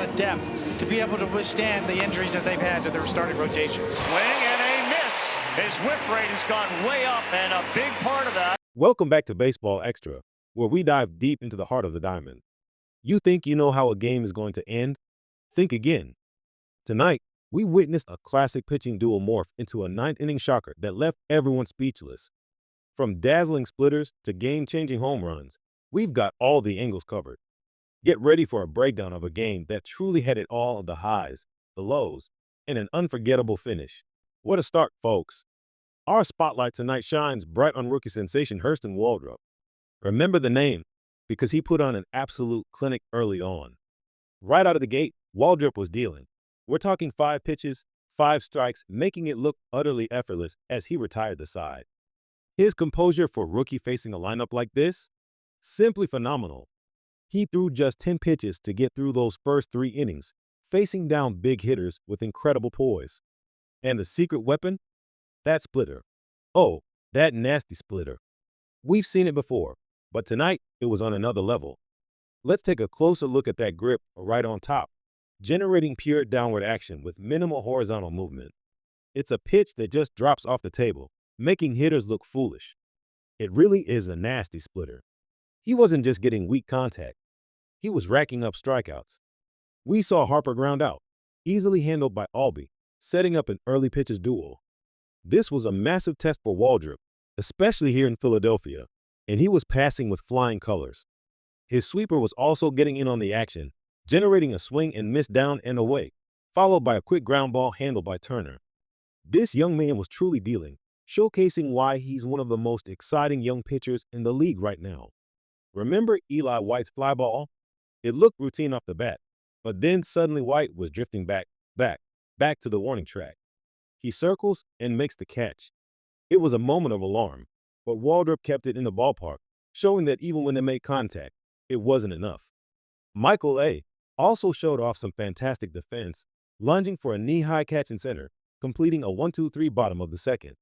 of depth to be able to withstand the injuries that they've had to their starting rotation. Swing and a miss. His whiff rate has gone way up, and a big part of that. Welcome back to Baseball Extra, where we dive deep into the heart of the diamond. You think you know how a game is going to end? Think again. Tonight, we witnessed a classic pitching duel morph into a ninth-inning shocker that left everyone speechless. From dazzling splitters to game-changing home runs, we've got all the angles covered. Get ready for a breakdown of a game that truly had it all of the highs, the lows, and an unforgettable finish. What a start, folks. Our spotlight tonight shines bright on rookie sensation Hurston Waldrip. Remember the name because he put on an absolute clinic early on. Right out of the gate, Waldrip was dealing. We're talking 5 pitches, 5 strikes, making it look utterly effortless as he retired the side. His composure for rookie facing a lineup like this? Simply phenomenal. He threw just 10 pitches to get through those first 3 innings, facing down big hitters with incredible poise. And the secret weapon? That splitter. Oh, that nasty splitter. We've seen it before, but tonight it was on another level. Let's take a closer look at that grip right on top, generating pure downward action with minimal horizontal movement. It's a pitch that just drops off the table, making hitters look foolish. It really is a nasty splitter. He wasn't just getting weak contact. He was racking up strikeouts. We saw Harper ground out, easily handled by Albee, setting up an early pitches duel. This was a massive test for Waldrip, especially here in Philadelphia, and he was passing with flying colors. His sweeper was also getting in on the action, generating a swing and miss down and away, followed by a quick ground ball handled by Turner. This young man was truly dealing, showcasing why he's one of the most exciting young pitchers in the league right now. Remember Eli White's fly ball? It looked routine off the bat, but then suddenly White was drifting back to the warning track. He circles and makes the catch. It was a moment of alarm, but Waldrip kept it in the ballpark, showing that even when they made contact, it wasn't enough. Michael A. also showed off some fantastic defense, lunging for a knee-high catch in center, completing a 1-2-3 bottom of the second.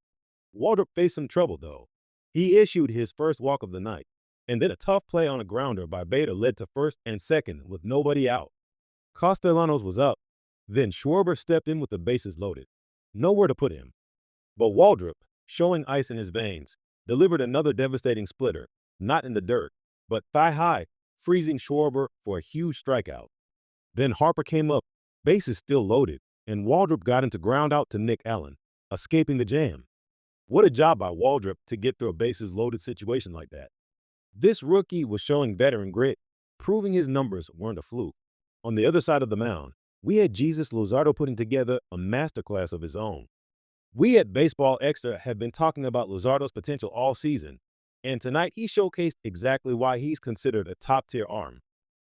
Waldrip faced some trouble, though. He issued his first walk of the night, and then a tough play on a grounder by Bader led to first and second with nobody out. Castellanos was up, then Schwarber stepped in with the bases loaded. Nowhere to put him. But Waldrip, showing ice in his veins, delivered another devastating splitter, not in the dirt, but thigh-high, freezing Schwarber for a huge strikeout. Then Harper came up, bases still loaded, and Waldrip got into ground out to Nick Allen, escaping the jam. What a job by Waldrip to get through a bases-loaded situation like that. This rookie was showing veteran grit, proving his numbers weren't a fluke. On the other side of the mound, we had Jesus Luzardo putting together a masterclass of his own. We at Baseball Extra have been talking about Luzardo's potential all season, and tonight he showcased exactly why he's considered a top-tier arm.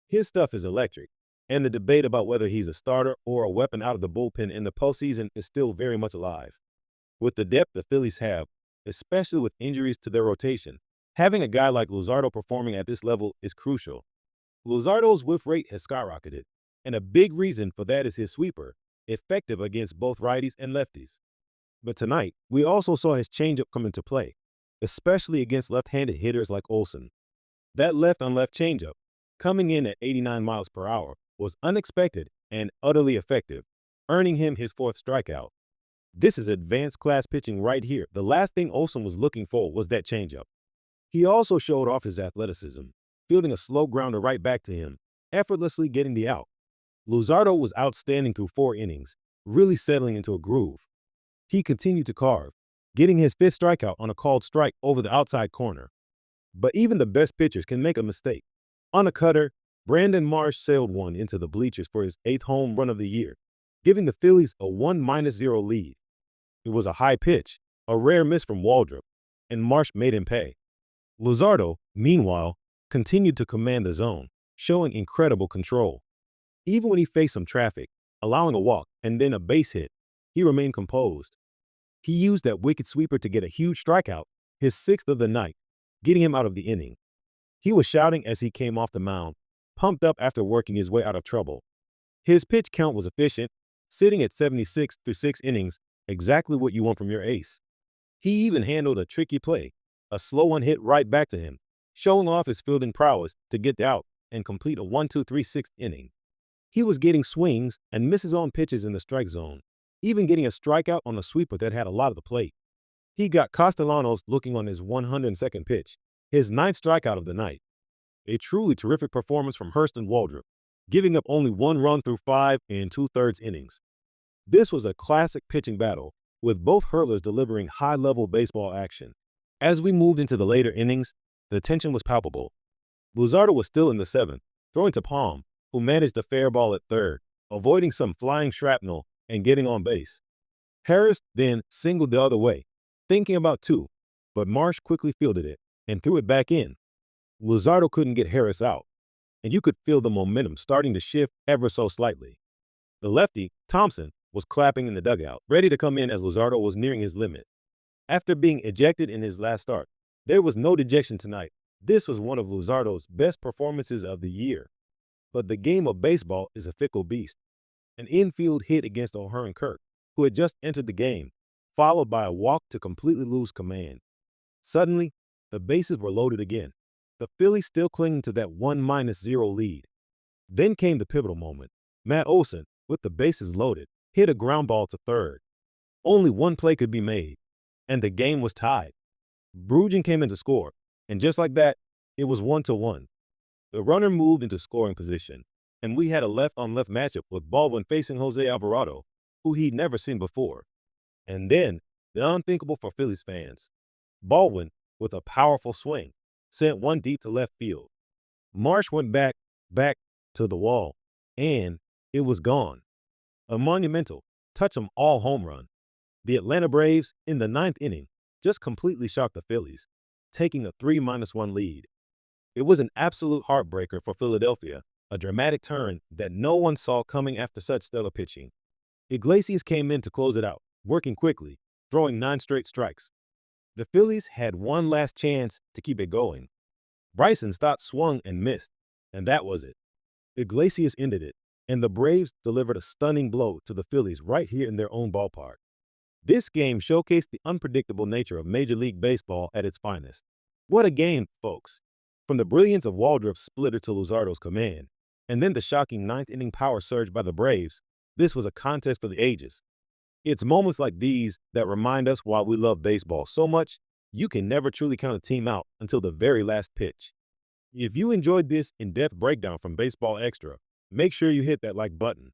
His stuff is electric, and the debate about whether he's a starter or a weapon out of the bullpen in the postseason is still very much alive. With the depth the Phillies have, especially with injuries to their rotation, having a guy like Luzardo performing at this level is crucial. Luzardo's whiff rate has skyrocketed, and a big reason for that is his sweeper, effective against both righties and lefties. But tonight, we also saw his changeup come into play, especially against left-handed hitters like Olsen. That left-on-left changeup, coming in at 89 miles per hour, was unexpected and utterly effective, earning him his 4th strikeout. This is advanced class pitching right here. The last thing Olsen was looking for was that changeup. He also showed off his athleticism, fielding a slow grounder right back to him, effortlessly getting the out. Luzardo was outstanding through 4 innings, really settling into a groove. He continued to carve, getting his 5th strikeout on a called strike over the outside corner. But even the best pitchers can make a mistake. On a cutter, Brandon Marsh sailed one into the bleachers for his 8th home run of the year, giving the Phillies a 1-0 lead. It was a high pitch, a rare miss from Waldrip, and Marsh made him pay. Luzardo, meanwhile, continued to command the zone, showing incredible control. Even when he faced some traffic, allowing a walk and then a base hit, he remained composed. He used that wicked sweeper to get a huge strikeout, his 6th of the night, getting him out of the inning. He was shouting as he came off the mound, pumped up after working his way out of trouble. His pitch count was efficient, sitting at 76 through 6 innings, exactly what you want from your ace. He even handled a tricky play, a slow one hit right back to him, showing off his fielding prowess to get out and complete a 1-2-3 6th inning. He was getting swings and misses on pitches in the strike zone, even getting a strikeout on a sweeper that had a lot of the plate. He got Castellanos looking on his 102nd pitch, his ninth strikeout of the night. A truly terrific performance from Hurston Waldrip, giving up only 1 run through 5 and 2/3 innings. This was a classic pitching battle, with both hurlers delivering high-level baseball action. As we moved into the later innings, the tension was palpable. Luzardo was still in the seventh, throwing to Palm, who managed a fair ball at third, avoiding some flying shrapnel and getting on base. Harris then singled the other way, thinking about two, but Marsh quickly fielded it and threw it back in. Luzardo couldn't get Harris out, and you could feel the momentum starting to shift ever so slightly. The lefty, Thompson, was clapping in the dugout, ready to come in as Luzardo was nearing his limit. After being ejected in his last start, there was no dejection tonight. This was one of Luzardo's best performances of the year. But the game of baseball is a fickle beast. An infield hit against O'Hearn Kirk, who had just entered the game, followed by a walk to completely lose command. Suddenly, the bases were loaded again, the Phillies still clinging to that 1-0 lead. Then came the pivotal moment. Matt Olson, with the bases loaded, hit a ground ball to third. Only one play could be made, and the game was tied. Brujan came in to score, and just like that, it was 1-1. The runner moved into scoring position, and we had a left-on-left matchup with Baldwin facing Jose Alvarado, who he'd never seen before. And then, the unthinkable for Phillies fans. Baldwin, with a powerful swing, sent one deep to left field. Marsh went back to the wall, and it was gone. A monumental, touch-em-all home run. The Atlanta Braves, in the ninth inning, just completely shocked the Phillies, taking a 3-1 lead. It was an absolute heartbreaker for Philadelphia, a dramatic turn that no one saw coming after such stellar pitching. Iglesias came in to close it out, working quickly, throwing 9 straight strikes. The Phillies had one last chance to keep it going. Bryson's thought swung and missed, and that was it. Iglesias ended it, and the Braves delivered a stunning blow to the Phillies right here in their own ballpark. This game showcased the unpredictable nature of Major League Baseball at its finest. What a game, folks! From the brilliance of Waldrip's splitter to Luzardo's command, and then the shocking ninth-inning power surge by the Braves, this was a contest for the ages. It's moments like these that remind us why we love baseball so much, you can never truly count a team out until the very last pitch. If you enjoyed this in-depth breakdown from Baseball Extra, make sure you hit that like button.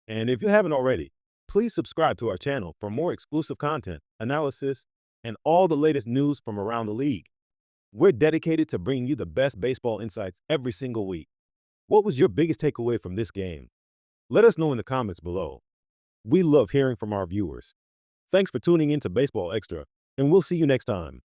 And if you haven't already, please subscribe to our channel for more exclusive content, analysis, and all the latest news from around the league. We're dedicated to bringing you the best baseball insights every single week. What was your biggest takeaway from this game? Let us know in the comments below. We love hearing from our viewers. Thanks for tuning in to Baseball Extra, and we'll see you next time.